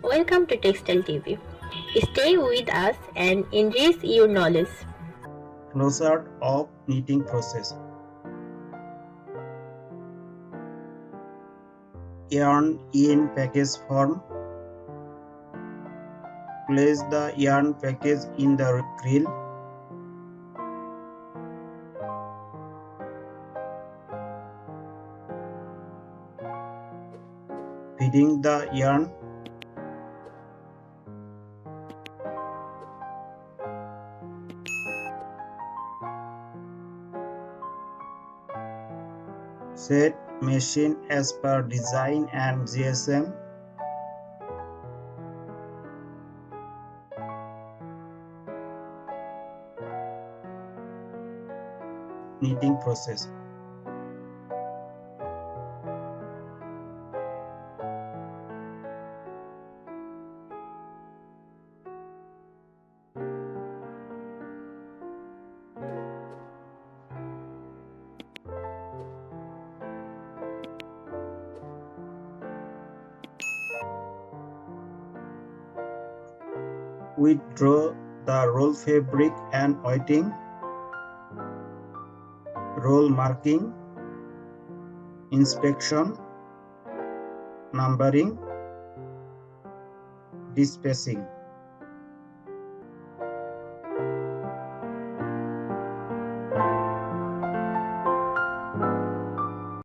Welcome to Textile TV. Stay with us and enrich your knowledge. Flowchart of knitting process. Yarn in package form. Place the yarn package in the reel. Feeding the yarn. Set machine as per design and GSM. Knitting process. Withdraw the roll fabric and whiting, roll marking, inspection, numbering, dispatching.